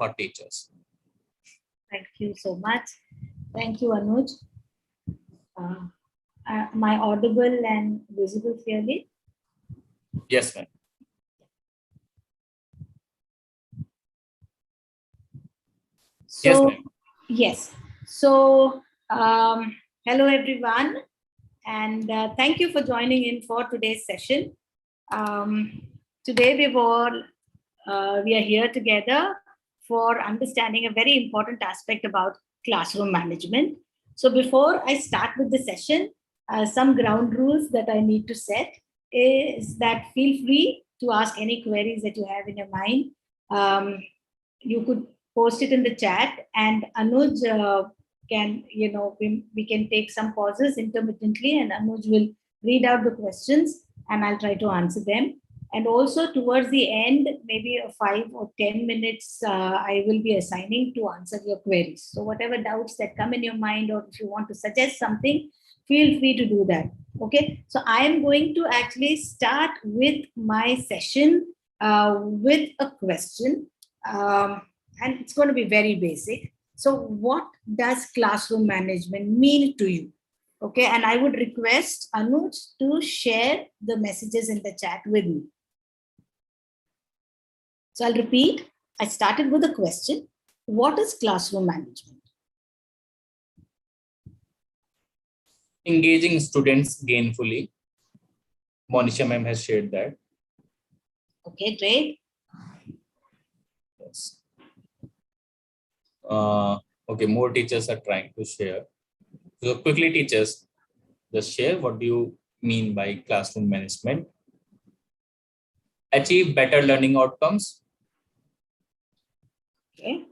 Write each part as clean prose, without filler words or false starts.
our teachers. Thank you so much. Thank you, Anuj. Am I audible and visible clearly? Yes, ma'am. So, yes, ma'am. Yes. So, hello everyone, and thank you for joining in for today's session. Today we are here together for understanding a very important aspect about classroom management. So before I start with the session, some ground rules that I need to set is that feel free to ask any queries that you have in your mind. You could post it in the chat, and Anuj can, we can take some pauses intermittently, and Anuj will read out the questions and I'll try to answer them. And also towards the end, maybe 5 or 10 minutes, I will be assigning to answer your queries. So whatever doubts that come in your mind, or if you want to suggest something, feel free to do that. Okay. So I am going to actually start with my session with a question. And it's going to be very basic. So what does classroom management mean to you? Okay. And I would request Anuj to share the messages in the chat with me. So I'll repeat. I started with a question. What is classroom management? Engaging students gainfully. Monisha ma'am has shared that. Okay, great. Yes. Okay, more teachers are trying to share. So quickly, teachers, just share what do you mean by classroom management. Achieve better learning outcomes. Okay.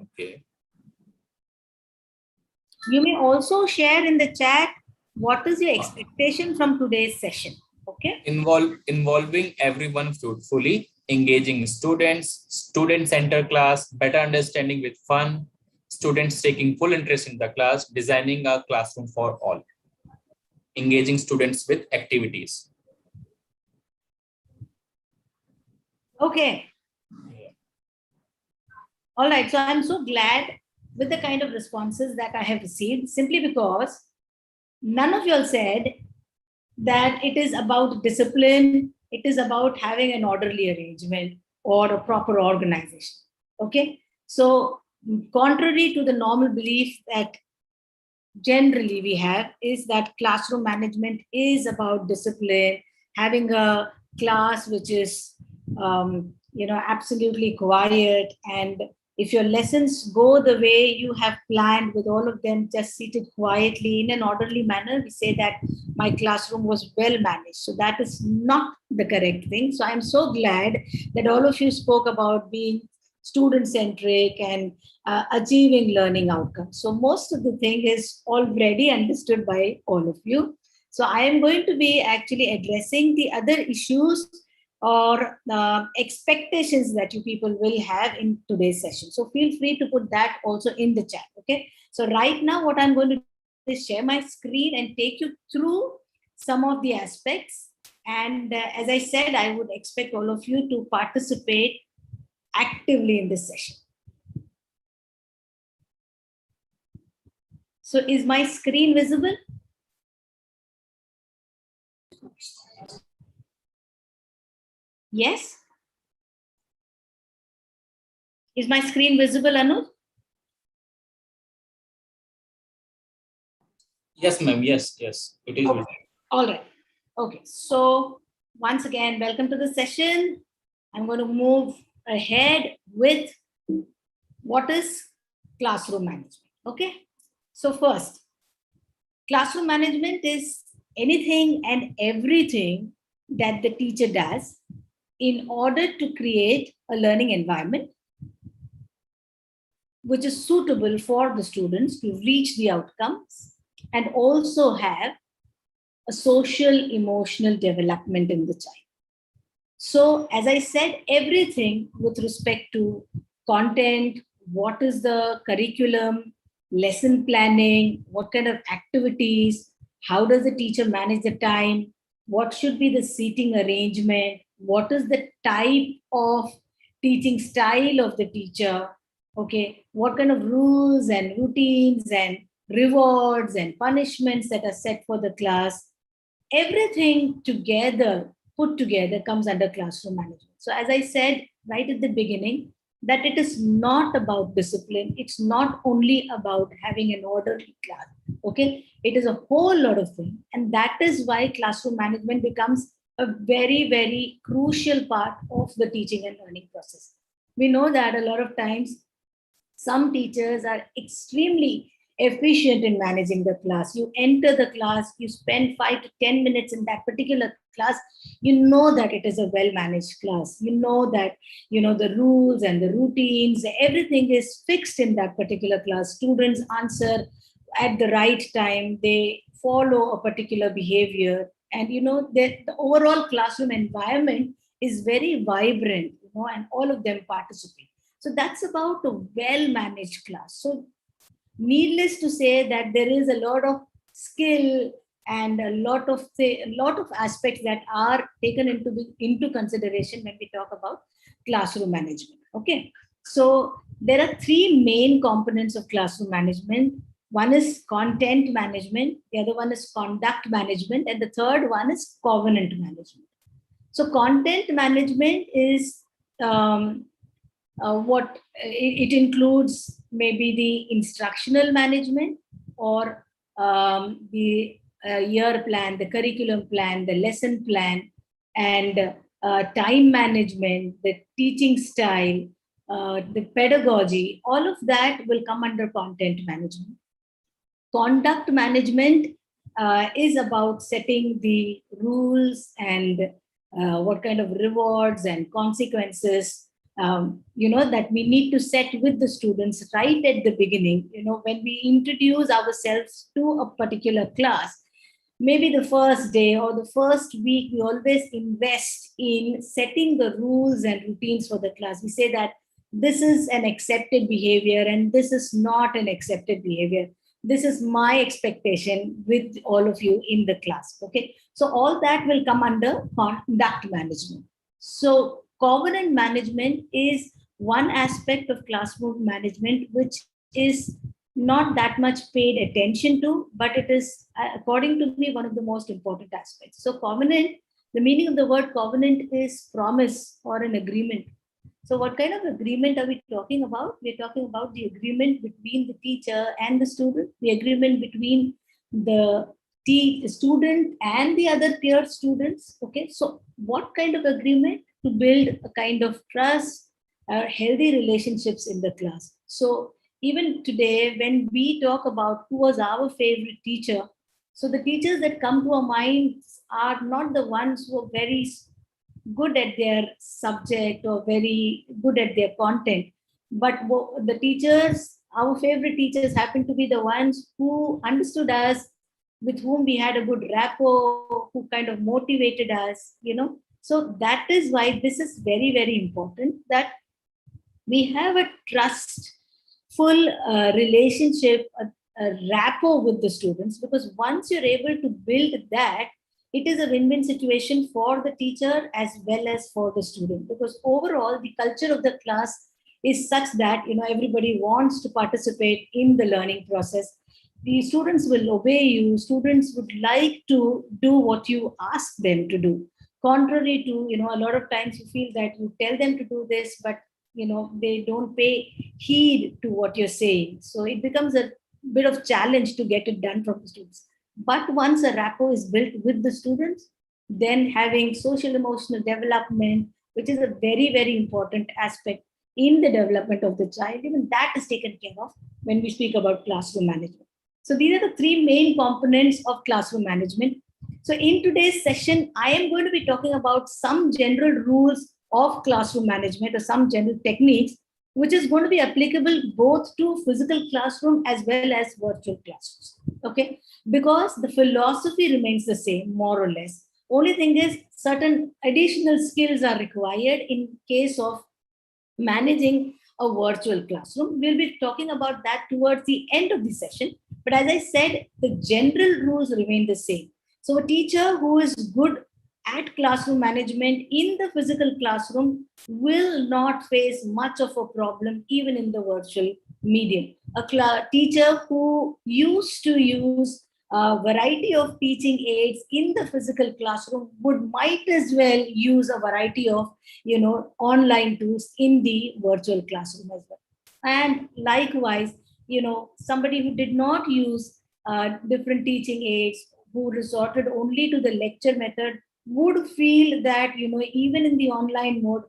Okay. You may also share in the chat what is your expectation from today's session. Okay. Involving everyone fruitfully, engaging students, student-centered class, better understanding with fun, students taking full interest in the class, designing a classroom for all, engaging students with activities. Okay. All right. So I'm so glad with the kind of responses that I have received, simply because none of you all said that it is about discipline, it is about having an orderly arrangement or a proper organization. Okay. So, contrary to the normal belief that generally we have, is that classroom management is about discipline, having a class which is absolutely quiet, and if your lessons go the way you have planned, with all of them just seated quietly in an orderly manner, we say that my classroom was well managed. So that is not the correct thing. So I'm so glad that all of you spoke about being student centric and achieving learning outcomes. So most of the thing is already understood by all of you. So I am going to be actually addressing the other issues or expectations that you people will have in today's session. So feel free to put that also in the chat. Okay. So right now, what I'm going to do is share my screen and take you through some of the aspects. And as I said, I would expect all of you to participate actively in this session. So is my screen visible? Yes? Is my screen visible, Anuj? Yes, ma'am. Yes, yes, it is. Okay. All right. Okay. So once again, welcome to the session. I'm going to move ahead with what is classroom management. Okay. So first, classroom management is anything and everything that the teacher does in order to create a learning environment which is suitable for the students to reach the outcomes and also have a social emotional development in the child. So as I said, everything with respect to content, what is the curriculum, lesson planning, what kind of activities, how does the teacher manage the time, what should be the seating arrangement, what is the type of teaching style of the teacher, okay, what kind of rules and routines and rewards and punishments that are set for the class, everything together, put together, comes under classroom management. So as I said right at the beginning, that it is not about discipline, it's not only about having an orderly class, okay, it is a whole lot of things. And that is why classroom management becomes a very, very crucial part of the teaching and learning process. We know that a lot of times some teachers are extremely efficient in managing the class. You enter the class, you spend 5 to 10 minutes in that particular class, you know that it is a well managed class, you know that, you know, the rules and the routines, everything is fixed in that particular class. Students answer at the right time, they follow a particular behavior, and you know the overall classroom environment is very vibrant, you know, and all of them participate. So that's about a well managed class. So needless to say that there is a lot of skill and a lot of aspects that are taken into consideration when we talk about classroom management. Okay, so there are three main components of classroom management. One is content management, the other one is conduct management, and the third one is covenant management. So content management is what it includes, maybe the instructional management, or the year plan, the curriculum plan, the lesson plan, and time management, the teaching style, the pedagogy, all of that will come under content management. Conduct management is about setting the rules and what kind of rewards and consequences, you know, that we need to set with the students right at the beginning. You know, when we introduce ourselves to a particular class, maybe the first day or the first week, we always invest in setting the rules and routines for the class. We say that this is an accepted behavior and this is not an accepted behavior. This is my expectation with all of you in the class. Okay, so all that will come under conduct management. So covenant management is one aspect of classroom management which is not that much paid attention to, but it is, according to me, one of the most important aspects. So covenant, the meaning of the word covenant is promise or an agreement. So what kind of agreement are we talking about? We're talking about the agreement between the teacher and the student, the agreement between the student and the other peer students. Okay, so what kind of agreement? To build a kind of trust, healthy relationships in the class. So even today, when we talk about who was our favorite teacher, so the teachers that come to our minds are not the ones who are very good at their subject or very good at their content, but the teachers, our favorite teachers, happen to be the ones who understood us, with whom we had a good rapport, who kind of motivated us, you know. So that is why this is very, very important, that we have a trustful relationship, a rapport with the students, because once you're able to build that, it is a win-win situation for the teacher as well as for the student, because overall the culture of the class is such that, you know, everybody wants to participate in the learning process. The students will obey you, students would like to do what you ask them to do, contrary to, you know, a lot of times you feel that you tell them to do this, but you know, they don't pay heed to what you're saying, so it becomes a bit of challenge to get it done from the students. But once a rapport is built with the students, then having social emotional development, which is a very, very important aspect in the development of the child, even that is taken care of when we speak about classroom management. So these are the three main components of classroom management. So in today's session, I am going to be talking about some general rules of classroom management or some general techniques, which is going to be applicable both to physical classroom as well as virtual classrooms. Okay, because the philosophy remains the same, more or less. Only thing is, certain additional skills are required in case of managing a virtual classroom. We'll be talking about that towards the end of the session. But as I said, the general rules remain the same. So a teacher who is good at classroom management in the physical classroom will not face much of a problem even in the virtual medium. A teacher who used to use a variety of teaching aids in the physical classroom would might as well use a variety of online tools in the virtual classroom as well. And likewise, somebody who did not use different teaching aids, who resorted only to the lecture method, would feel that even in the online mode,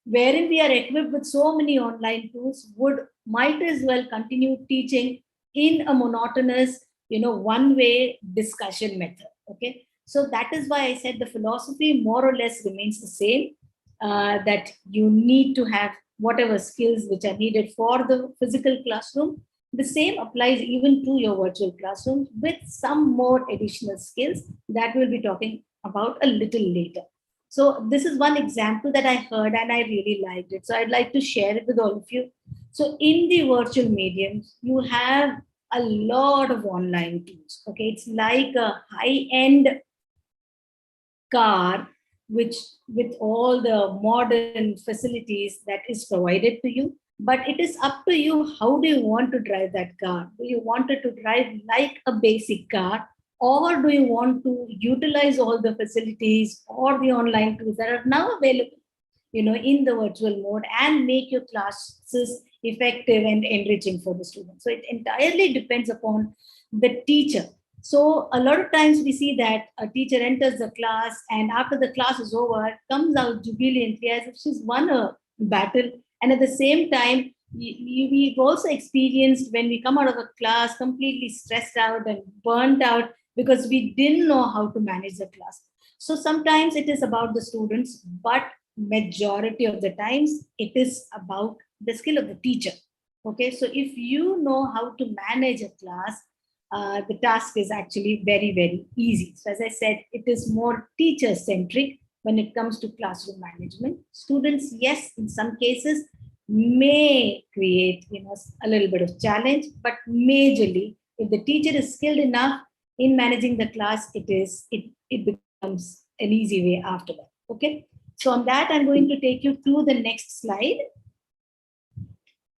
wherein we are equipped with so many online tools, would might as well continue teaching in a monotonous one way discussion method. Okay, so that is why I said the philosophy more or less remains the same, that you need to have whatever skills which are needed for the physical classroom. The same applies even to your virtual classroom with some more additional skills that we'll be talking about a little later. So this is one example that I heard and I really liked it. So I'd like to share it with all of you. So in the virtual mediums, you have a lot of online tools. Okay, it's like a high-end car which with all the modern facilities that is provided to you, but it is up to you, how do you want to drive that car? Do you want it to drive like a basic car, or do you want to utilize all the facilities or the online tools that are now available in the virtual mode and make your classes effective and enriching for the students? So it entirely depends upon the teacher. So a lot of times we see that a teacher enters the class and after the class is over, comes out jubilantly as if she's won a battle. And at the same time, we've also experienced when we come out of a class completely stressed out and burnt out because we didn't know how to manage the class. So sometimes it is about the students, but majority of the times it is about the skill of the teacher. Okay, so if you know how to manage a class, the task is actually very, very easy. So as I said, it is more teacher centric when it comes to classroom management. Students, yes, in some cases may create a little bit of challenge, but majorly if the teacher is skilled enough in managing the class, it becomes an easy way after that. Okay, so on that I'm going to take you to the next slide.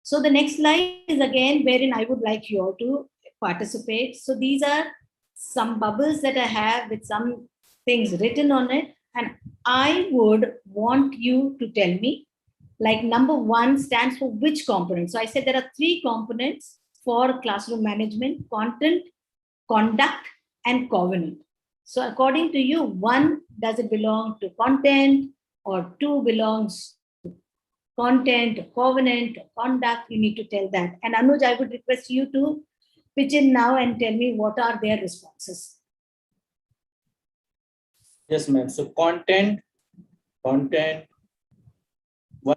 So the next slide is again wherein I would like you all to participate. So these are some bubbles that I have with some things written on it, and I would want you to tell me, like number one stands for which component. So I said there are three components for classroom management: content, conduct, and covenant. So according to you, one, does it belong to content, or two belongs to content, covenant, conduct? You need to tell that. And Anuj, I would request you to pitch in now and tell me what are their responses. Yes, ma'am. So content, what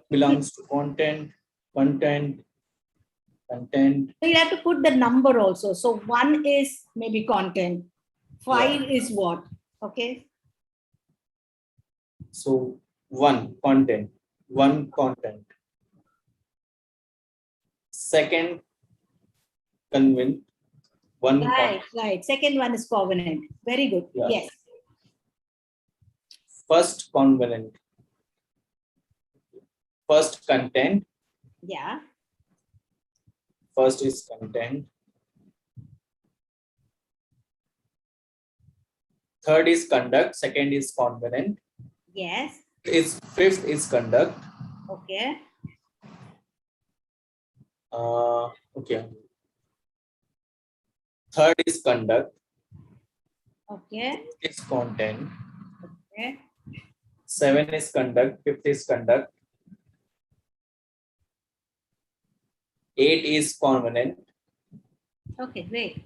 belongs to content, content. So you have to put the number also. So one is maybe content, five is what? Okay. So one content. Second, convent. Right. Second one is covenant. Very good. Yeah. Yes. First covenant. First content. Yeah. First is content. Third is conduct. Second is covenant. Yes. Fifth is conduct. Okay. Okay. Third is conduct. Okay. Fifth is content. Okay. 7 is conduct. Fifth is conduct. 8 is covenant. Okay, great.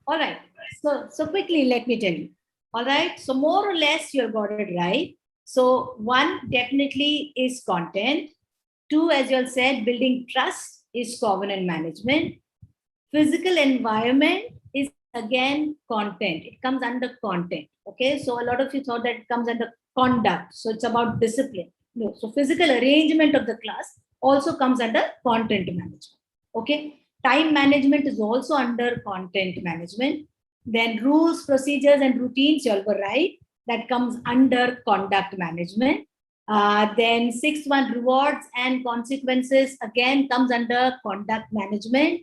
All right. So quickly, let me tell you. All right. So more or less, you got it right. So one definitely is content. Two, as you all said, building trust is covenant management. Physical environment is again content. It comes under content. Okay. So a lot of you thought that it comes under conduct. So it's about discipline. No. So physical arrangement of the class also comes under content management. Okay. Time management is also under content management. Then rules, procedures, and routines, you all were right. That comes under conduct management. Then sixth one, rewards and consequences, again comes under conduct management.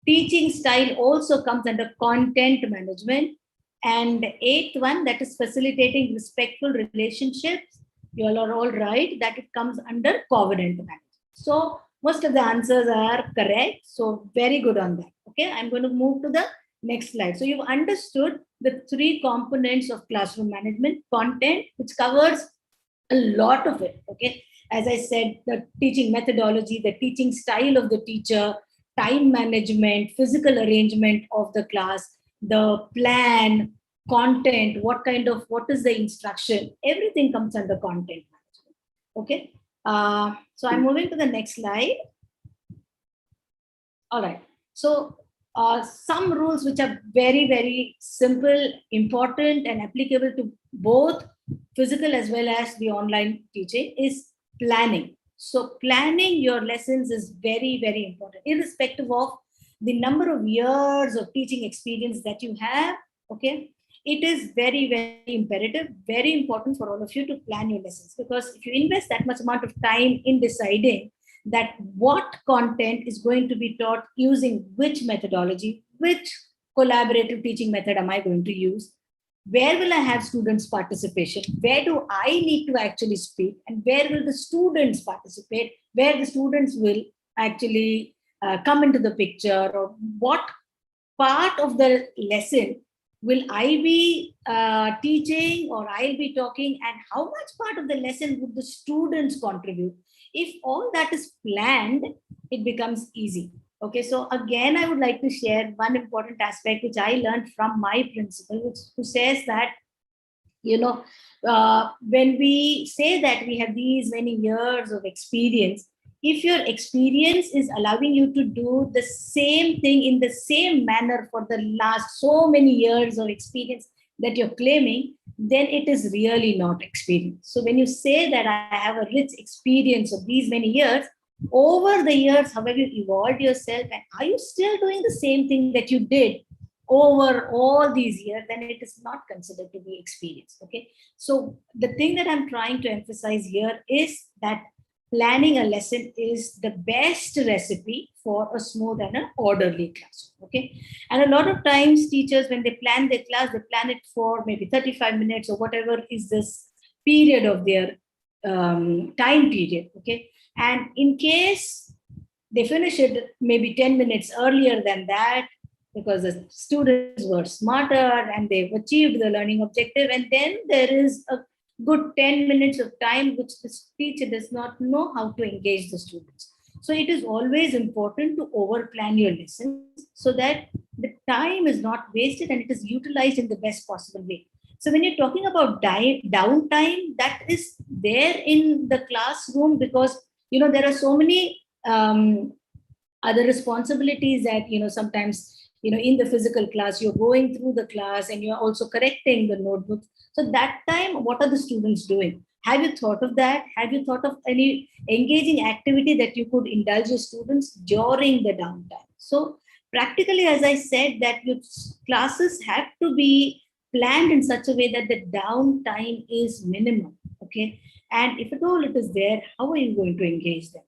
Teaching style also comes under content management. And eighth one, that is facilitating respectful relationships. You all are all right, that it comes under covenant management. So most of the answers are correct. So very good on that. Okay, I'm going to move to the next slide. So you've understood the three components of classroom management: content, which covers a lot of it. Okay, as I said, the teaching methodology, the teaching style of the teacher, time management, physical arrangement of the class, the plan, content, what is the instruction, everything comes under content management. Okay, so I'm moving to the next slide. All right. So some rules which are very, very simple, important, and applicable to both physical as well as the online teaching is planning. So planning your lessons is very, very important, irrespective of the number of years of teaching experience that you have. Okay. It is very, very imperative, very important for all of you to plan your lessons, because if you invest that much amount of time in deciding that what content is going to be taught using which methodology, which collaborative teaching method am I going to use, where will I have students participation, where do I need to actually speak, and where will the students participate, where the students will actually come into the picture, or what part of the lesson will I be teaching or I'll be talking, and how much part of the lesson would the students contribute. If all that is planned, it becomes easy. Okay, so again, I would like to share one important aspect which I learned from my principal, who says that, when we say that we have these many years of experience, if your experience is allowing you to do the same thing in the same manner for the last so many years of experience that you're claiming, then it is really not experience. So when you say that I have a rich experience of these many years, over the years, how have you evolved yourself, and are you still doing the same thing that you did over all these years, then it is not considered to be experience. Okay, so the thing that I'm trying to emphasize here is that planning a lesson is the best recipe for a smooth and an orderly classroom. Okay, and a lot of times teachers, when they plan their class, they plan it for maybe 35 minutes or whatever is this period of their time period. Okay, and in case they finish it maybe 10 minutes earlier than that, because the students were smarter and they've achieved the learning objective, and then there is a good 10 minutes of time which the teacher does not know how to engage the students. So it is always important to over plan your lessons so that the time is not wasted and it is utilized in the best possible way. So when you're talking about downtime, that is there in the classroom, because there are so many other responsibilities that sometimes in the physical class you're going through the class and you're also correcting the notebooks. So that time, what are the students doing? Have you thought of that? Have you thought of any engaging activity that you could indulge your students during the downtime? So practically, as I said, that your classes have to be planned in such a way that the downtime is minimum. Okay, and if at all it is there, how are you going to engage them?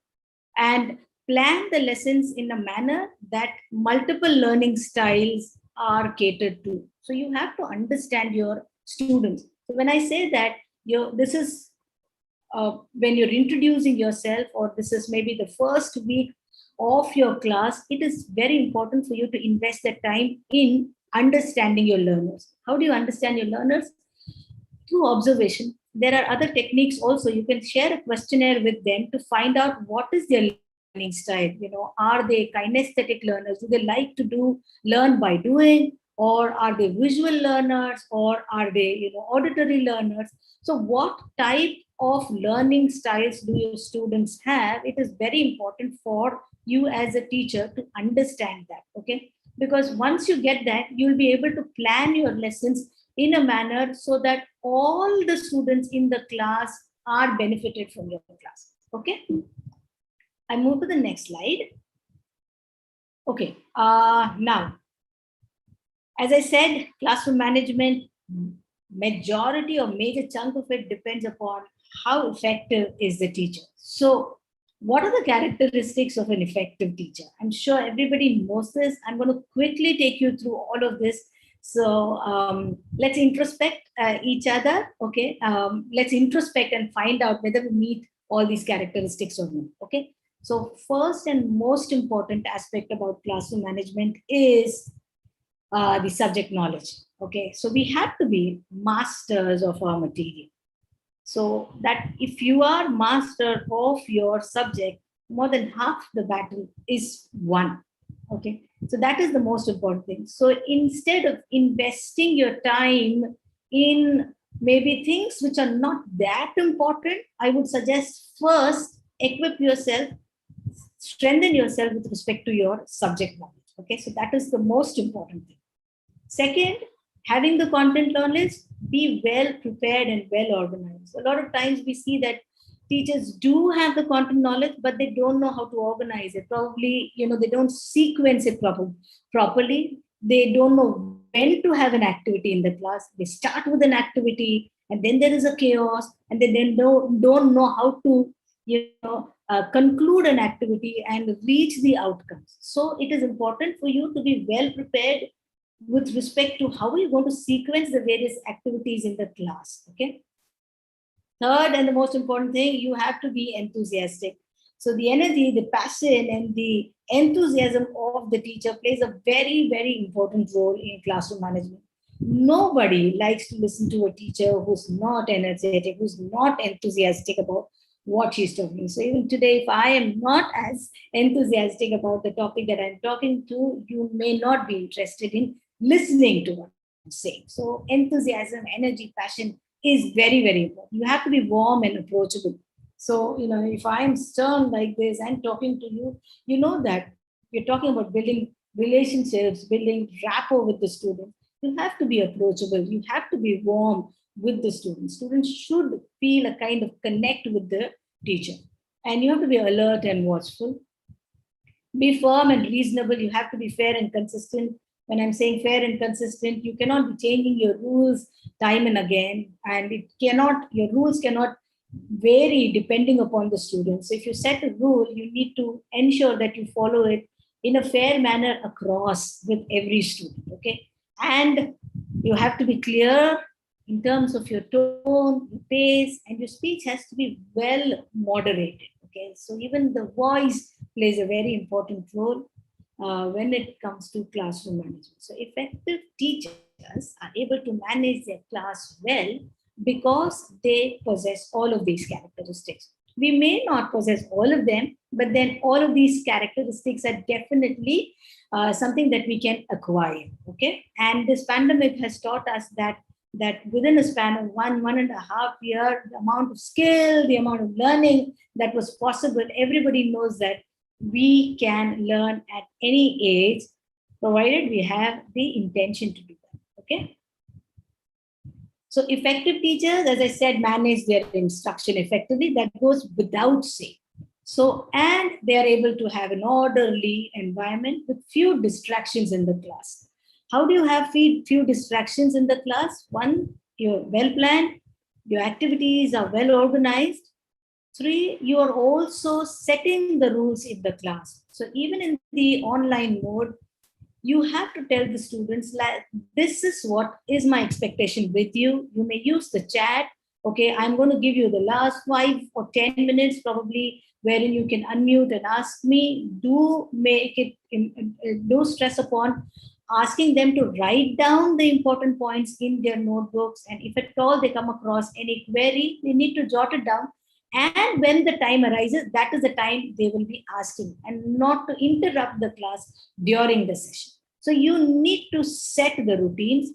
And plan the lessons in a manner that multiple learning styles are catered to. So you have to understand your students. So when I say that this is when you're introducing yourself, or this is maybe the first week of your class, it is very important for you to invest the time in understanding your learners. How do you understand your learners? Through observation. There are other techniques also. You can share a questionnaire with them to find out what is their learning style. Are they kinesthetic learners? Do they like to learn by doing, or are they visual learners, or are they auditory learners? So what type of learning styles do your students have? It is very important for you as a teacher to understand that. Okay, because once you get that, you'll be able to plan your lessons in a manner so that all the students in the class are benefited from your class. Okay, I move to the next slide. Okay, now As I said, classroom management, majority or major chunk of it depends upon how effective is the teacher. So, what are the characteristics of an effective teacher? I'm sure everybody knows this. I'm going to quickly take you through all of this. So, let's introspect each other. Okay, let's introspect and find out whether we meet all these characteristics or not. Okay, so first and most important aspect about classroom management is the subject knowledge. Okay, so we have to be masters of our material. So that if you are master of your subject, more than half the battle is won. Okay, so that is the most important thing. So instead of investing your time in maybe things which are not that important, I would suggest first equip yourself, strengthen yourself with respect to your subject knowledge. Okay, so that is the most important thing. Second, having the content knowledge, be well prepared and well organized. A lot of times we see that teachers do have the content knowledge, but they don't know how to organize it. Probably, they don't sequence it properly. They don't know when to have an activity in the class. They start with an activity, and then there is a chaos, and then they don't know how to, conclude an activity and reach the outcomes. So it is important for you to be well prepared with respect to how you're going to sequence the various activities in the class. Okay. Third, and the most important thing, you have to be enthusiastic. So the energy, the passion, and the enthusiasm of the teacher plays a very, very important role in classroom management. Nobody likes to listen to a teacher who's not energetic, who's not enthusiastic about what she's talking. So even today, if I am not as enthusiastic about the topic that I'm talking to, you may not be interested in listening to what I'm saying. So enthusiasm, energy, passion is very, very important. You have to be warm and approachable. So, if I'm stern like this and talking to you, you know that we're talking about building relationships, building rapport with the student. You have to be approachable. You have to be warm with the students. Students should feel a kind of connect with the teacher. And you have to be alert and watchful. Be firm and reasonable. You have to be fair and consistent. When I'm saying fair and consistent, you cannot be changing your rules time and again, and your rules cannot vary depending upon the students. So if you set a rule, you need to ensure that you follow it in a fair manner across with every student. Okay, and you have to be clear in terms of your tone, your pace, and your speech has to be well moderated. Okay, so even the voice plays a very important role when it comes to classroom management. So effective teachers are able to manage their class well because they possess all of these characteristics. We may not possess all of them, but then all of these characteristics are definitely something that we can acquire. Okay, and this pandemic has taught us that within a span of 1.5 year, the amount of skill, the amount of learning that was possible, everybody knows that we can learn at any age, provided we have the intention to do that. Okay. So effective teachers, as I said, manage their instruction effectively. That goes without saying. So, and they are able to have an orderly environment with few distractions in the class. How do you have few distractions in the class? One, you're well planned, your activities are well organized. Three, you are also setting the rules in the class. So even in the online mode, you have to tell the students, like, this is what is my expectation with you. You may use the chat. Okay, I'm going to give you the last 5 or 10 minutes probably, wherein you can unmute and ask me. Do make it, do stress upon asking them to write down the important points in their notebooks. And if at all they come across any query, they need to jot it down. And when the time arises, that is the time they will be asking, and not to interrupt the class during the session. So you need to set the routines,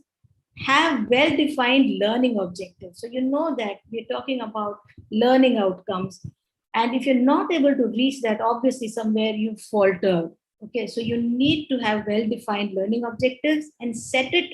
have well-defined learning objectives. So you know that we're talking about learning outcomes. And if you're not able to reach that, obviously somewhere you falter. Okay, so you need to have well-defined learning objectives and set it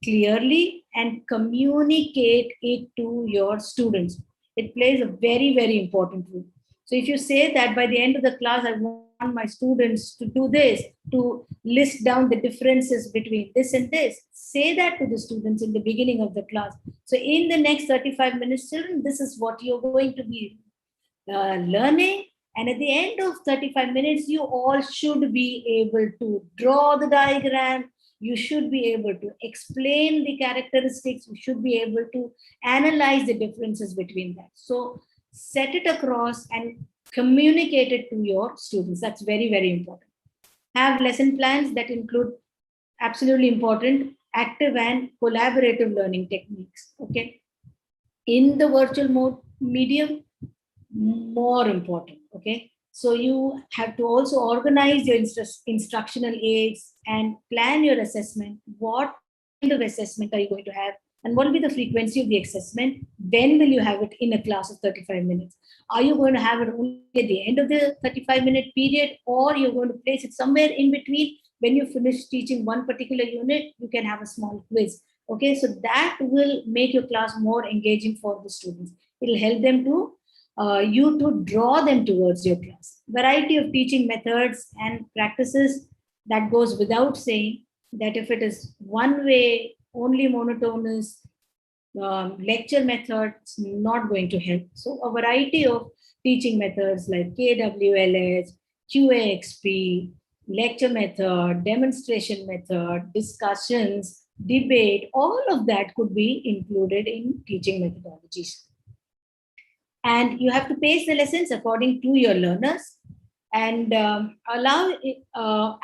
clearly and communicate it to your students. It plays a very, very important role. So if you say that by the end of the class, I want my students to do this, to list down the differences between this and this, say that to the students in the beginning of the class. So in the next 35 minutes, children, this is what you're going to be learning. And at the end of 35 minutes, you all should be able to draw the diagram. You should be able to explain the characteristics. You should be able to analyze the differences between that. So set it across and communicate it to your students. That's very, very important. Have lesson plans that include, absolutely important, active and collaborative learning techniques. Okay. In the virtual mode medium, more important. Okay. So you have to also organize your instructional aids and plan your assessment. What kind of assessment are you going to have? And what will be the frequency of the assessment? When will you have it in a class of 35 minutes? Are you going to have it only at the end of the 35-minute period, or you're going to place it somewhere in between? When you finish teaching one particular unit, you can have a small quiz. Okay, so that will make your class more engaging for the students. It will help them to you to draw them towards your class. Variety of teaching methods and practices, that goes without saying, that if it is one way, only monotonous lecture method, it's not going to help. So a variety of teaching methods like KWLS, QAXP, lecture method, demonstration method, discussions, debate, all of that could be included in teaching methodologies. And you have to pace the lessons according to your learners, and allow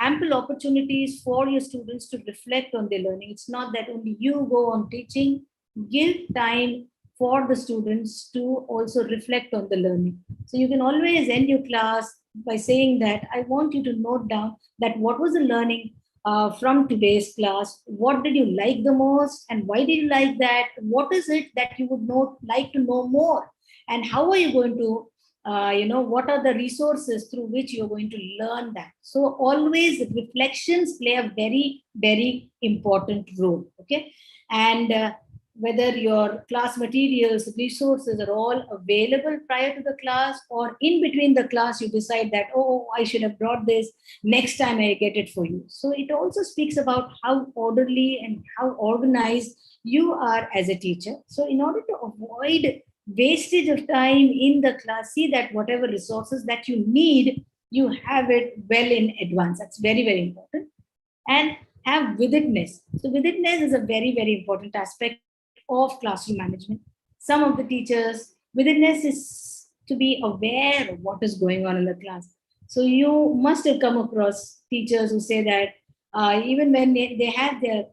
ample opportunities for your students to reflect on their learning. It's not that only you go on teaching. Give time for the students to also reflect on the learning. So you can always end your class by saying that I want you to note down that what was the learning from today's class, what did you like the most, and why did you like that, what is it that you would like to know more, and how are you going to what are the resources through which you're going to learn that. So always reflections play a very, very important role. Okay. And whether your class materials, resources are all available prior to the class, or in between the class you decide that, oh, I should have brought this, next time I get it for you. So it also speaks about how orderly and how organized you are as a teacher. So in order to avoid wastage of time in the class, see that whatever resources that you need, you have it well in advance. That's very, very important. And have vividness. So vividness is a very, very important aspect of classroom management. Some of the teachers, vividness is to be aware of what is going on in the class. So you must have come across teachers who say that even when they have their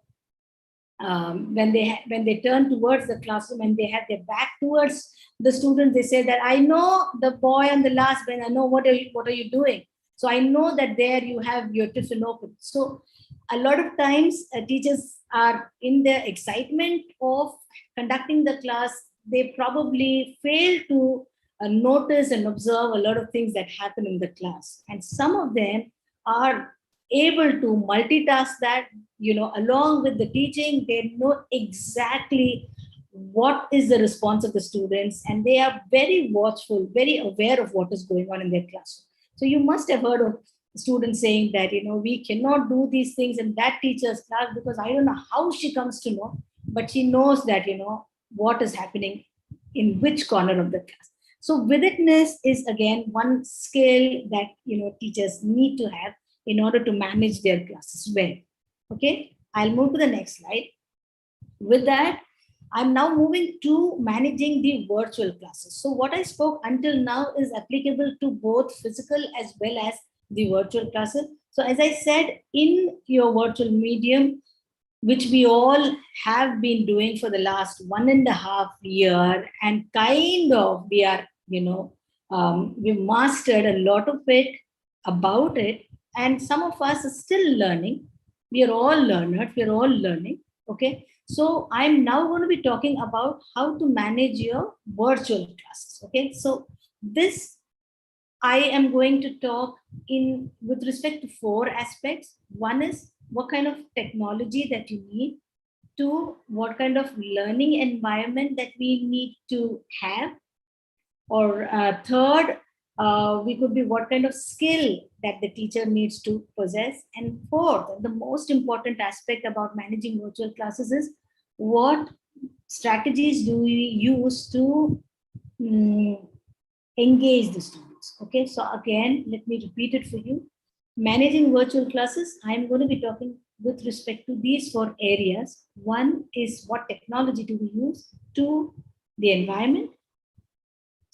when they turn towards the classroom and they have their back towards the students, they say that I know the boy on the last bench, I know what are you doing. So I know that there you have your tiffin open. So a lot of times teachers are in their excitement of conducting the class, they probably fail to notice and observe a lot of things that happen in the class. And some of them are able to multitask that, along with the teaching, they know exactly what is the response of the students, and they are very watchful, very aware of what is going on in their classroom. So you must have heard of students saying that, we cannot do these things in that teacher's class because I don't know how she comes to know, but she knows that, what is happening in which corner of the class. So vividness is again one skill that, teachers need to have in order to manage their classes well. Okay, I'll move to the next slide. With that, I'm now moving to managing the virtual classes. So what I spoke until now is applicable to both physical as well as the virtual classes. So as I said, in your virtual medium, which we all have been doing for the last 1.5 year, and kind of we are, we've mastered a lot of it, about it, and some of us are still learning. We are all learners, we are all learning. Okay, so I'm now going to be talking about how to manage your virtual classes. Okay, so this I am going to talk in with respect to 4 aspects. One is what kind of technology that you need. 2, what kind of learning environment that we need to have. Or third, We could be what kind of skill that the teacher needs to possess. And fourth, the most important aspect about managing virtual classes is what strategies do we use to engage the students. Okay, so again, let me repeat it for you. Managing virtual classes, I'm going to be talking with respect to these four areas. One is what technology do we use? Two, the environment.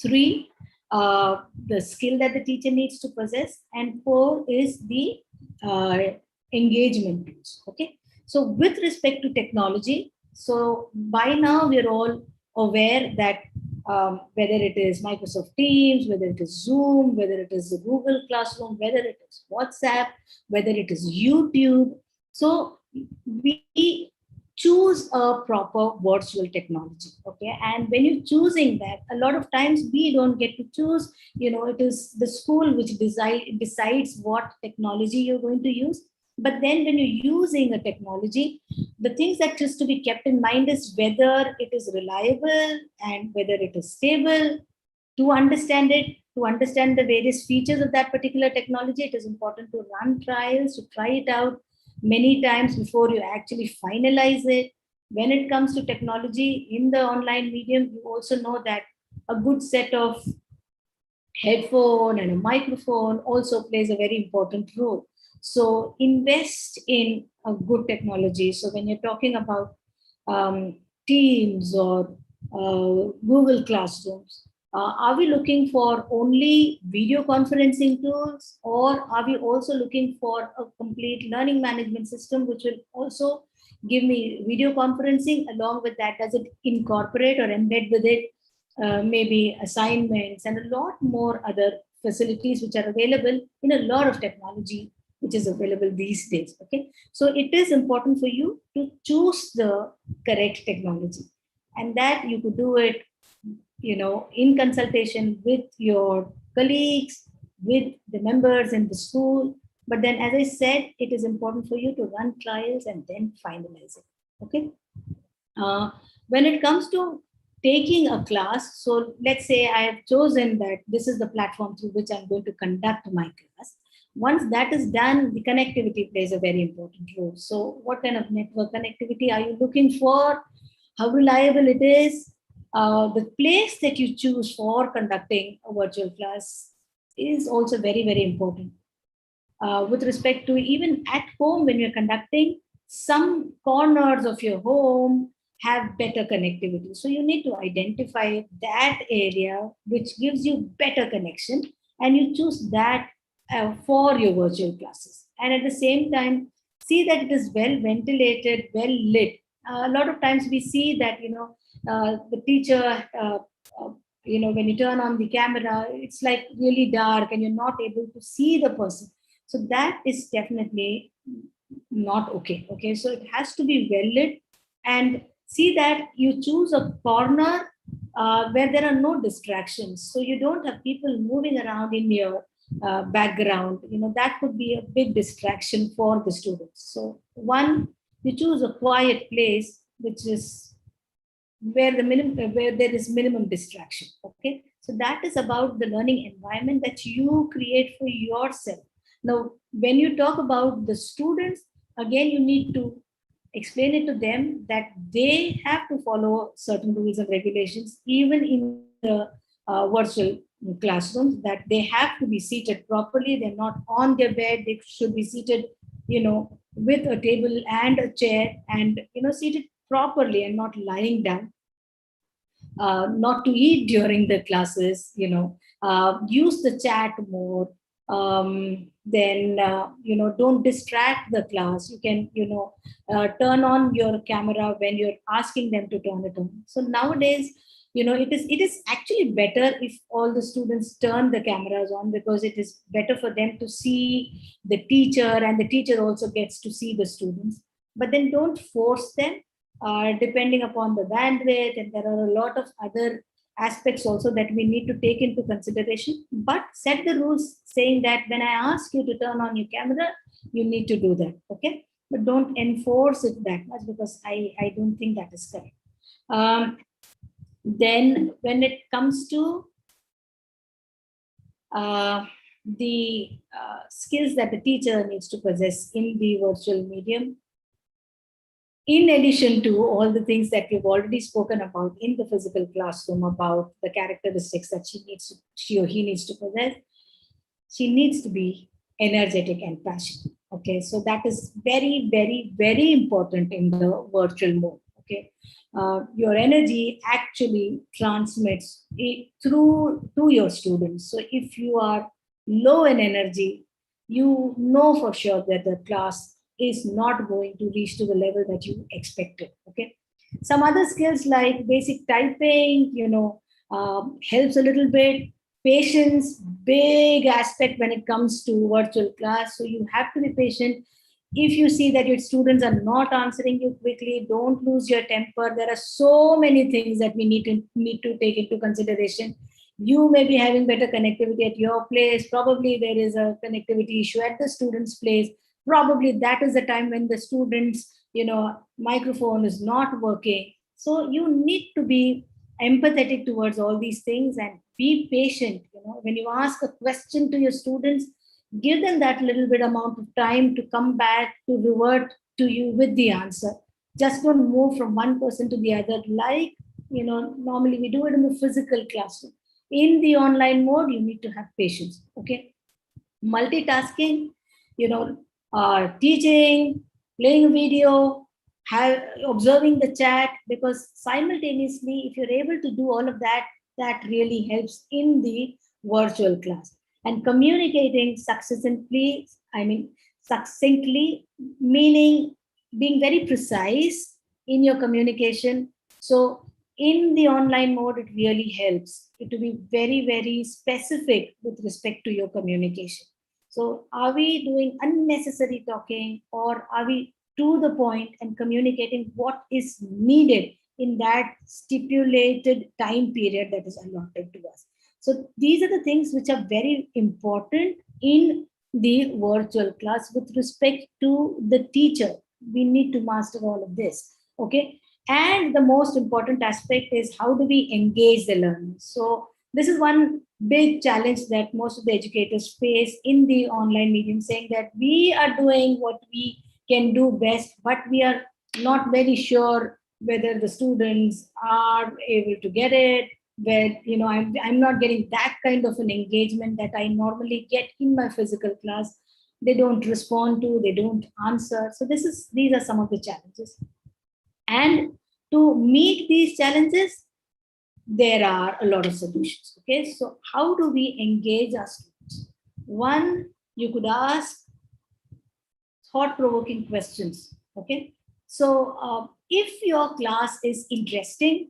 Three, the skill that the teacher needs to possess. And four is the uh, engagement tools. Okay, so with respect to technology, so by now we're all aware that whether it is Microsoft Teams, whether it is Zoom, whether it is the Google Classroom, whether it is WhatsApp, whether it is YouTube. So we choose a proper virtual technology. Okay, and when you're choosing that, a lot of times we don't get to choose. It is the school which decides what technology you're going to use. But then when you're using a technology, the things that just to be kept in mind is whether it is reliable and whether it is stable. To understand it, to understand the various features of that particular technology, it is important to run trials, to try it out many times before you actually finalize it. When it comes to technology in the online medium, you also know that a good set of headphone and a microphone also plays a very important role. So invest in a good technology. So when you're talking about Teams or Google Classrooms, are we looking for only video conferencing tools, or are we also looking for a complete learning management system which will also give me video conferencing? Along with that, does it incorporate or embed with it maybe assignments and a lot more other facilities which are available in a lot of technology which is available these days? Okay, so it is important for you to choose the correct technology, and that you could do it in consultation with your colleagues, with the members in the school. But then, as I said, it is important for you to run trials and then finalize it. Okay, when it comes to taking a class, so let's say I have chosen that this is the platform through which I'm going to conduct my class. Once that is done, the connectivity plays a very important role. So what kind of network connectivity are you looking for? How reliable it is? The place that you choose for conducting a virtual class is also very, very important. With respect to even at home, when you're conducting, some corners of your home have better connectivity. So you need to identify that area which gives you better connection, and you choose that for your virtual classes. And at the same time, see that it is well ventilated, well lit. A lot of times we see that, the teacher, when you turn on the camera, it's like really dark and you're not able to see the person. So that is definitely not okay. Okay, so it has to be well lit, and see that you choose a corner where there are no distractions. So you don't have people moving around in your background. That could be a big distraction for the students. So one, you choose a quiet place which is where there is minimum distraction. Okay, so that is about the learning environment that you create for yourself. Now, when you talk about the students, again, you need to explain it to them that they have to follow certain rules and regulations, even in the virtual classrooms, that they have to be seated properly. They're not on their bed. They should be seated, with a table and a chair, and, seated properly and not lying down. Not to eat during the classes, use the chat more. Then, don't distract the class. You can, turn on your camera when you're asking them to turn it on. So nowadays, it is actually better if all the students turn the cameras on, because it is better for them to see the teacher, and the teacher also gets to see the students. But then don't force them, depending upon the bandwidth, and there are a lot of other aspects also that we need to take into consideration. But set the rules saying that when I ask you to turn on your camera, you need to do that. Okay, but don't enforce it that much, because I don't think that is correct. Then when it comes to the skills that the teacher needs to possess in the virtual medium, in addition to all the things that we've already spoken about in the physical classroom, about the characteristics that she or he needs to possess, she needs to be energetic and passionate. Okay, so that is very, very, very important in the virtual mode. Okay, your energy actually transmits it through to your students. So if you are low in energy, you know for sure that the class is not going to reach to the level that you expected. Okay, some other skills like basic typing, helps a little bit. Patience, big aspect when it comes to virtual class. So you have to be patient. If you see that your students are not answering you quickly, don't lose your temper. There are so many things that we need to take into consideration. You may be having better connectivity at your place. Probably there is a connectivity issue at the student's place. Probably that is the time when the students, microphone is not working. So you need to be empathetic towards all these things and be patient. When you ask a question to your students, give them that little bit amount of time to come back, to revert to you with the answer. Just don't move from one person to the other like, normally we do it in the physical classroom. In the online mode, you need to have patience. Okay, multitasking, teaching, playing a video, observing the chat, because simultaneously, if you're able to do all of that, that really helps in the virtual class. And communicating succinctly, meaning being very precise in your communication. So in the online mode, it really helps it to be very, very specific with respect to your communication. So are we doing unnecessary talking, or are we to the point and communicating what is needed in that stipulated time period that is allotted to us? So these are the things which are very important in the virtual class with respect to the teacher. We need to master all of this. Okay. And the most important aspect is how do we engage the learners? So this is one big challenge that most of the educators face in the online medium, saying that we are doing what we can do best, but we are not very sure whether the students are able to get it, where I'm not getting that kind of an engagement that I normally get in my physical class. They don't respond to, they don't answer. So these are some of the challenges. And to meet these challenges, there are a lot of solutions. Okay, so how do we engage our students? One, you could ask thought-provoking questions. Okay, so if your class is interesting,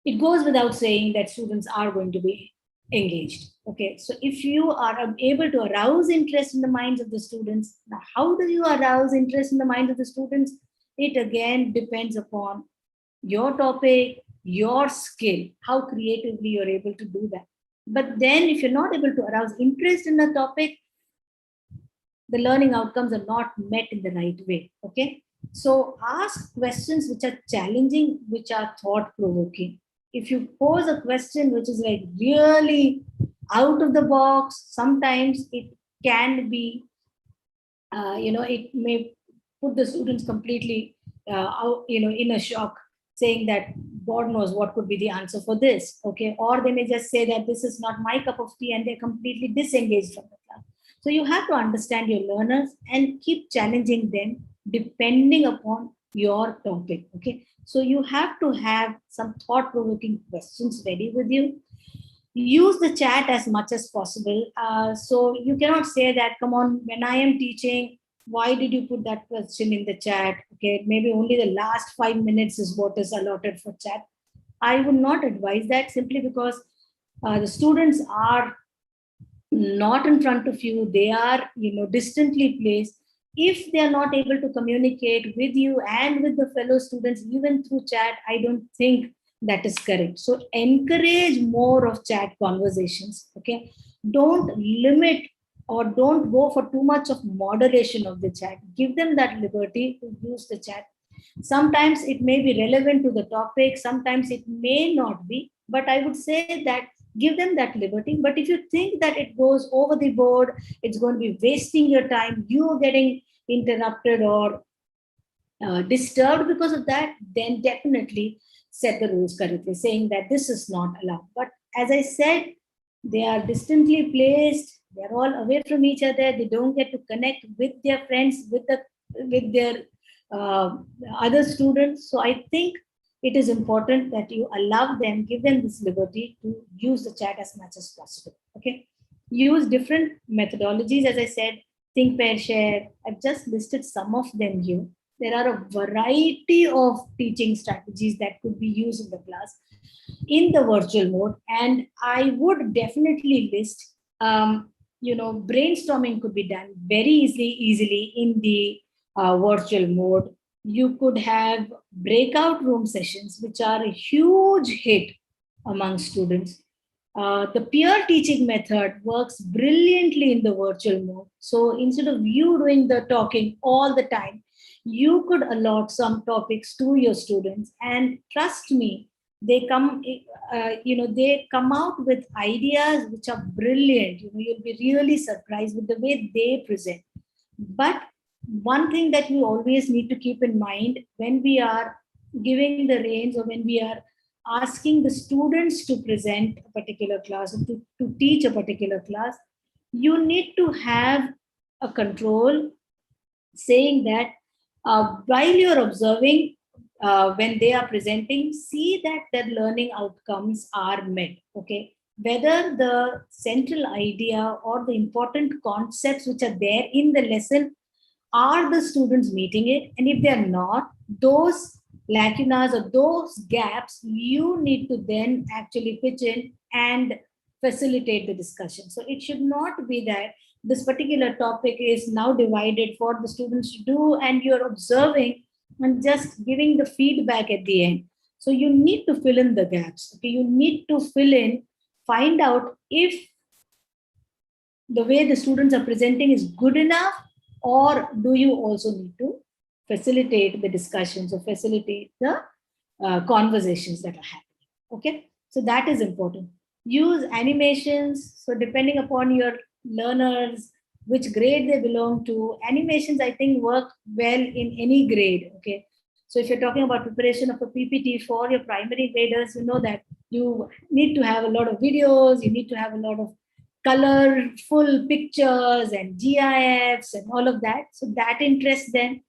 it goes without saying that students are going to be engaged. Okay, so if you are able to arouse interest in the minds of the students, now how do you arouse interest in the minds of the students? It again depends upon your topic, your skill, how creatively you're able to do that. But then if you're not able to arouse interest in the topic, the learning outcomes are not met in the right way. Okay, so ask questions which are challenging, which are thought provoking. If you pose a question which is like really out of the box, sometimes it can be, it may put the students completely in a shock, saying that God knows what could be the answer for this. Okay, or they may just say that this is not my cup of tea, and they're completely disengaged from the class. So you have to understand your learners and keep challenging them depending upon your topic. Okay, so you have to have some thought-provoking questions ready with you. Use the chat as much as possible. So you cannot say that, come on, when I am teaching, why did you put that question in the chat? Okay, maybe only the last 5 minutes is what is allotted for chat. I would not advise that, simply because the students are not in front of you. They are, distantly placed. If they are not able to communicate with you and with the fellow students, even through chat, I don't think that is correct. So encourage more of chat conversations. Okay, don't limit or don't go for too much of moderation of the chat. Give them that liberty to use the chat. Sometimes it may be relevant to the topic, sometimes it may not be, but I would say that give them that liberty. But if you think that it goes over the board, it's going to be wasting your time, you're getting interrupted or disturbed because of that, then definitely set the rules correctly, saying that this is not allowed. But as I said, they are distantly placed, they're all away from each other, they don't get to connect with their friends, with their uh, other students. So I think it is important that you allow them, give them this liberty to use the chat as much as possible. Okay. Use different methodologies, as I said, think, pair, share. I've just listed some of them here. There are a variety of teaching strategies that could be used in the class in the virtual mode. And I would definitely list, brainstorming could be done very easily in the virtual mode. You could have breakout room sessions, which are a huge hit among students. The peer teaching method works brilliantly in the virtual mode. So instead of you doing the talking all the time, you could allot some topics to your students, and trust me, they come out with ideas which are brilliant. You'll be really surprised with the way they present. But one thing that we always need to keep in mind when we are giving the reins, or when we are asking the students to present a particular class, or to teach a particular class, you need to have a control, saying that while you're observing, when they are presenting, see that their learning outcomes are met. Okay, whether the central idea or the important concepts which are there in the lesson, are the students meeting it? And if they're not, those lacunas or those gaps, you need to then actually pitch in and facilitate the discussion. So it should not be that this particular topic is now divided for the students to do, and you're observing and just giving the feedback at the end. So you need to fill in the gaps. Okay, you need to fill in, find out if the way the students are presenting is good enough, or do you also need to facilitate the discussions or facilitate the conversations that are happening. Okay, so that is important. Use animations. So depending upon your learners, which grade they belong to, animations I think work well in any grade. Okay, so if you're talking about preparation of a PPT for your primary graders, you know that you need to have a lot of videos, you need to have a lot of colorful pictures and GIFs and all of that. So that interests them.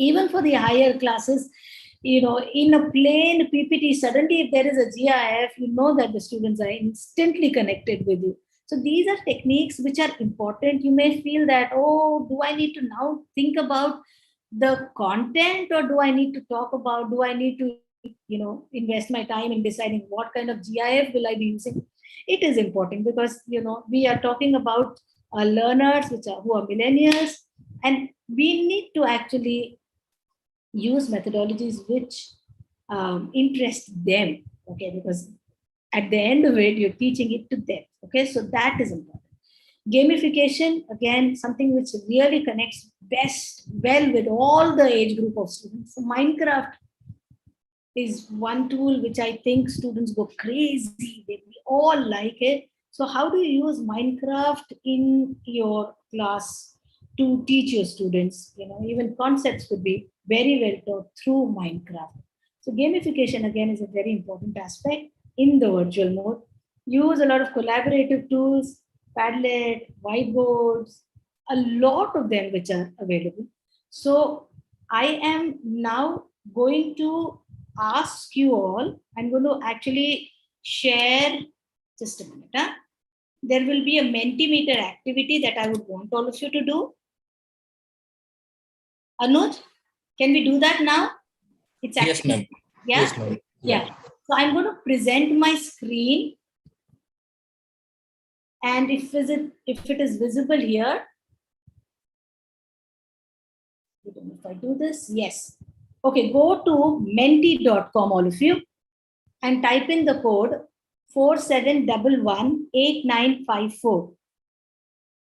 Even for the higher classes, in a plain PPT, suddenly if there is a GIF, you know that the students are instantly connected with you. So these are techniques which are important. You may feel that, oh, do I need to now think about the content, or do I need to talk about, do I need to, invest my time in deciding what kind of GIF will I be using? It is important because, we are talking about learners who are millennials, and we need to actually use methodologies which interest them. Okay, because at the end of it, you're teaching it to them. Okay, so that is important. Gamification, again, something which really connects well with all the age group of students. So Minecraft is one tool which I think students go crazy. They all like it. So how do you use Minecraft in your class to teach your students? Even concepts could be very well taught through Minecraft. So gamification again is a very important aspect in the virtual mode. Use a lot of collaborative tools, Padlet, whiteboards, a lot of them which are available. So I am now going to ask you all, I'm going to actually share, just a minute. There will be a Mentimeter activity that I would want all of you to do. Anuj, can we do that now? It's actually, yes, ma'am. Yeah? Yes, ma'am. Yeah. So I'm going to present my screen. And if it is visible here, if I do this, yes. Okay, go to menti.com, all of you, and type in the code 47118954.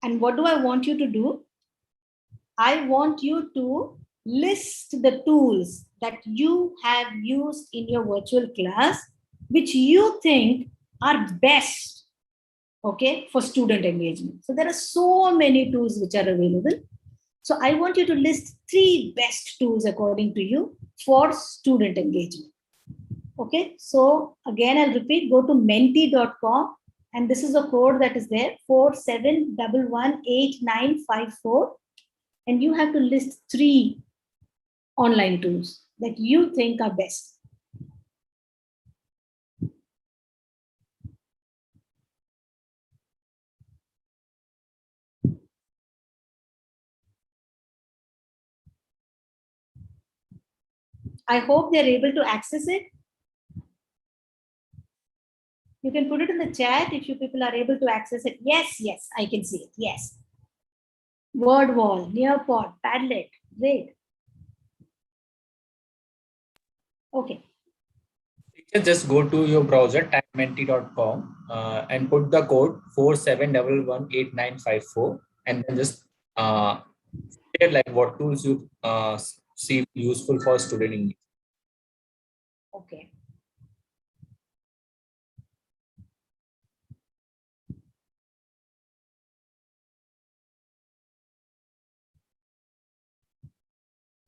And what do I want you to do? I want you to list the tools that you have used in your virtual class, which you think are best, okay, for student engagement. So there are so many tools which are available. So I want you to list 3 best tools according to you for student engagement. Okay, so again, I'll repeat, go to menti.com, and this is a code that is there, 47118954. And you have to list 3 online tools that you think are best. I hope they're able to access it. You can put it in the chat if you people are able to access it. Yes, yes, I can see it. Yes. Word wall, Nearpod, Padlet. Great. Okay. Just go to your browser, type menti.com, and put the code 47118954, and then just share like what tools you see useful for student engagement. Okay.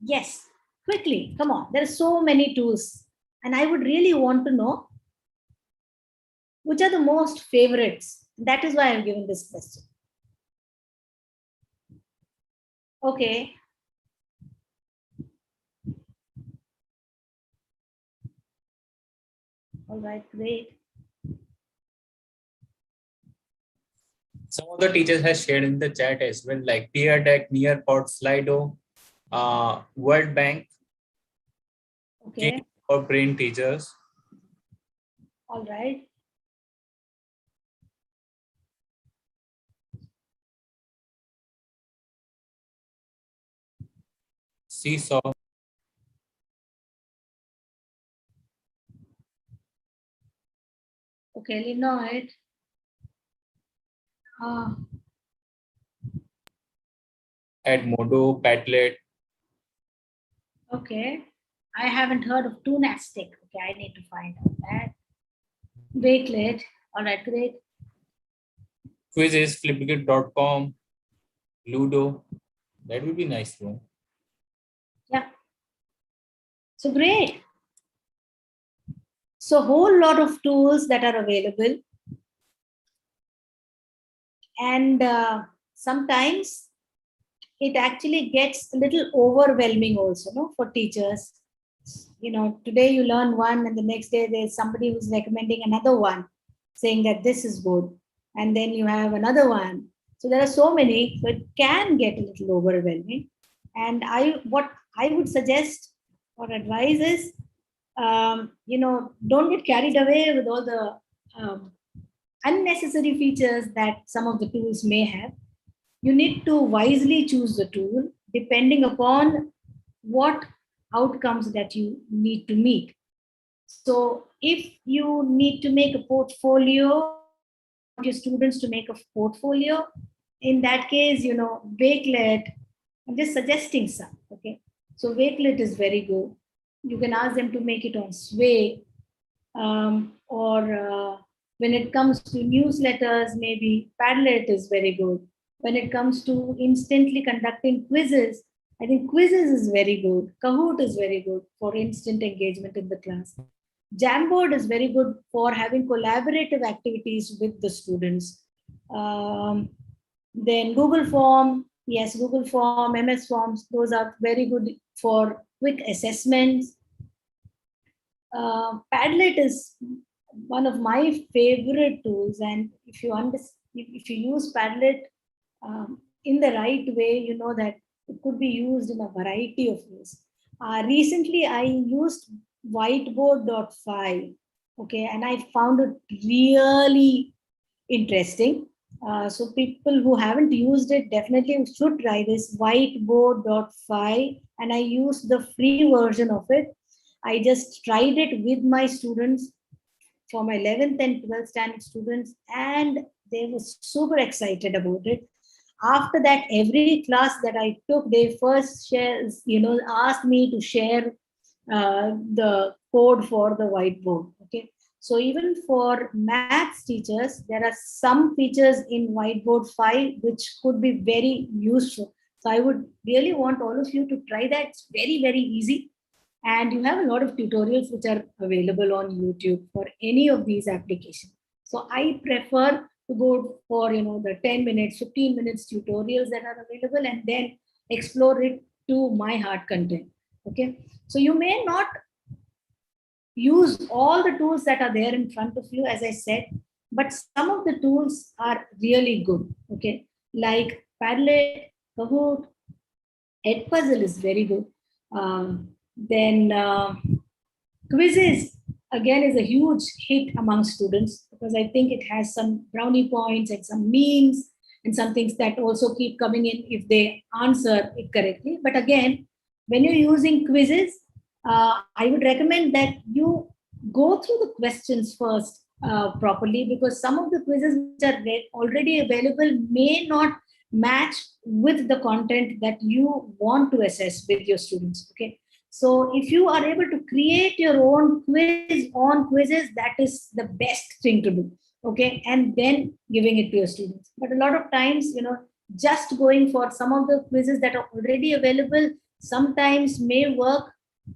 Yes, quickly, come on. There are so many tools. And I would really want to know which are the most favorites. That is why I've given this question. Okay. All right, great. Some of the teachers have shared in the chat as well, like Peer Deck, Nearpod, Slido, World Bank, Okay. or Brain Teachers. All right. Seesaw. Okay, Linoid. Edmodo, Padlet. Okay. I haven't heard of Tunastic. Okay, I need to find out that. Wakelet. All right, great. Quizzes, flipgrid.com, Ludo. That would be nice one. Yeah. So great. So whole lot of tools that are available. And sometimes it actually gets a little overwhelming also, no, for teachers. You know, today you learn one and the next day there's somebody who's recommending another one, saying that this is good. And then you have another one. So there are so many, so it can get a little overwhelming. And what I would suggest or advise is, don't get carried away with all the unnecessary features that some of the tools may have. You need to wisely choose the tool depending upon what outcomes that you need to meet. So if you need to make a portfolio, you want your students to make a portfolio, in that case, Wakelet, I'm just suggesting some, okay? So Wakelet is very good. You can ask them to make it on Sway, or when it comes to newsletters, maybe Padlet is very good. When it comes to instantly conducting quizzes, I think quizzes is very good. Kahoot is very good for instant engagement in the class. Jamboard is very good for having collaborative activities with the students. Then Google Form, yes, Google Form, MS Forms, those are very good for quick assessments. Padlet is one of my favorite tools, and if you use Padlet in the right way, you know that it could be used in a variety of ways. Recently, I used whiteboard.5, okay, and I found it really interesting. So people who haven't used it definitely should try this whiteboard.5, and I used the free version of it. I just tried it with my students for my 11th and 12th standard students, and they were super excited about it. After that, every class that I took, they first asked me to share the code for the whiteboard. Okay, So even for maths teachers, there are some features in whiteboard file which could be very useful. So I would really want all of you to try that. It's very, very easy. And you have a lot of tutorials which are available on YouTube for any of these applications. So I prefer to go for, the 10 minutes, 15 minutes tutorials that are available, and then explore it to my heart content. Okay. So you may not use all the tools that are there in front of you, as I said, but some of the tools are really good. Okay. Like Padlet, Kahoot, Edpuzzle is very good. Then quizzes again is a huge hit among students because I think it has some brownie points and some memes and some things that also keep coming in if they answer it correctly. But again, when you're using quizzes, I would recommend that you go through the questions first properly, because some of the quizzes which are already available may not match with the content that you want to assess with your students. Okay. So if you are able to create your own quiz on quizzes, that is the best thing to do. Okay. And then giving it to your students. But a lot of times, just going for some of the quizzes that are already available sometimes may work.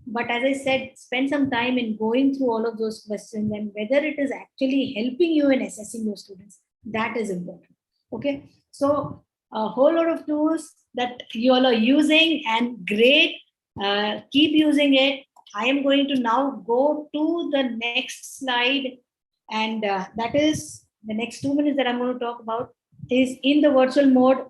But as I said, spend some time in going through all of those questions and whether it is actually helping you in assessing your students. That is important. Okay. So a whole lot of tools that you all are using, and great. Keep using it. I am going to now go to the next slide, and that is the next 2 minutes that I'm going to talk about is in the virtual mode.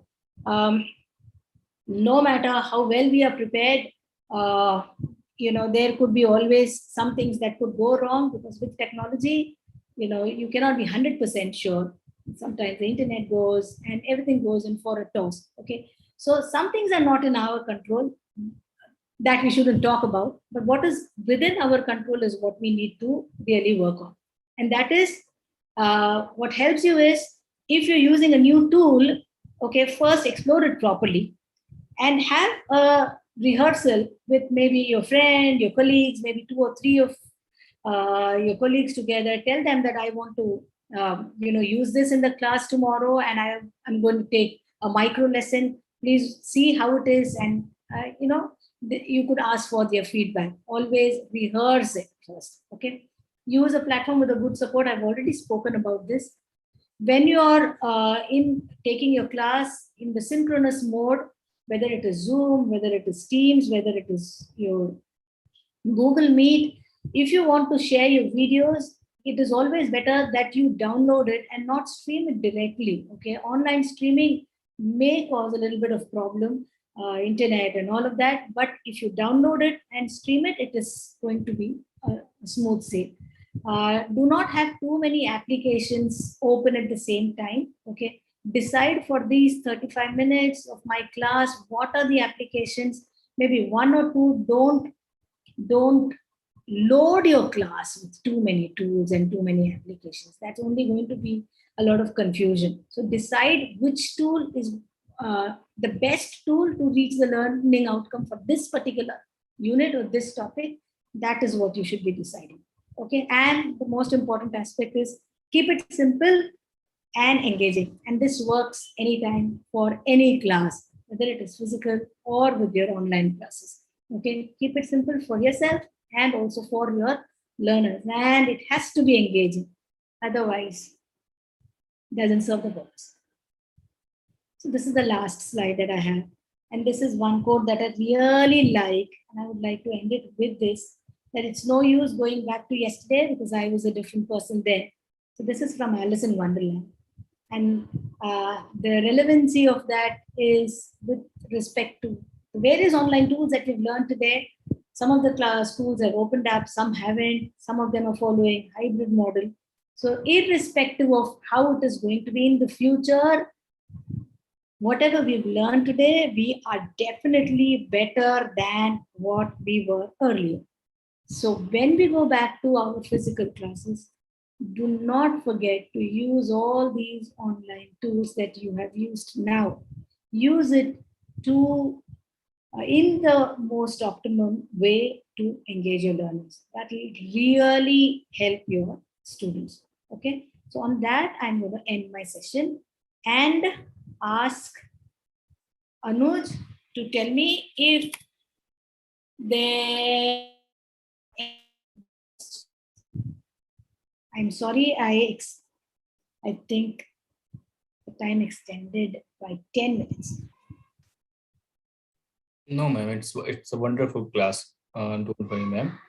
No matter how well we are prepared, there could be always some things that could go wrong, because with technology, you cannot be 100% sure. Sometimes the internet goes and everything goes in for a toss. Okay. So some things are not in our control that we shouldn't talk about, but what is within our control is what we need to really work on. And that is what helps you is, if you're using a new tool, okay, first explore it properly and have a rehearsal with maybe your friend, your colleagues, maybe 2 or 3 of your colleagues together. Tell them that I want to, use this in the class tomorrow, and I'm going to take a micro lesson. Please see how it is, and you could ask for their feedback. Always rehearse it first. Okay. Use a platform with a good support. I've already spoken about this. When you're in taking your class in the synchronous mode, whether it is Zoom, whether it is Teams, whether it is your Google Meet, if you want to share your videos, it is always better that you download it and not stream it directly. Okay. Online streaming may cause a little bit of problem, internet and all of that. But if you download it and stream it, it is going to be a smooth sail. Do not have too many applications open at the same time. Okay. Decide for these 35 minutes of my class, what are the applications? Maybe 1 or 2. Don't load your class with too many tools and too many applications. That's only going to be a lot of confusion. So decide which tool is the best tool to reach the learning outcome for this particular unit or this topic. That is what you should be deciding. Okay. And the most important aspect is keep it simple and engaging. And this works anytime for any class, whether it is physical or with your online classes. Okay. Keep it simple for yourself and also for your learners. And it has to be engaging. Otherwise, it doesn't serve the purpose. So this is the last slide that I have. And this is one quote that I really like. And I would like to end it with this, that it's no use going back to yesterday because I was a different person then. So this is from Alice in Wonderland. And the relevancy of that is with respect to the various online tools that we've learned today. Some of the schools have opened up, some haven't, some of them are following hybrid model. So irrespective of how it is going to be in the future, whatever we've learned today, we are definitely better than what we were earlier. So when we go back to our physical classes, do not forget to use all these online tools that you have used now. Use it to in the most optimum way to engage your learners. That will really help your students. Okay, so on that, I'm going to end my session and ask Anuj to tell me if there. I'm sorry, I think the time extended by 10 minutes. No, ma'am, it's a wonderful class. Don't worry, ma'am.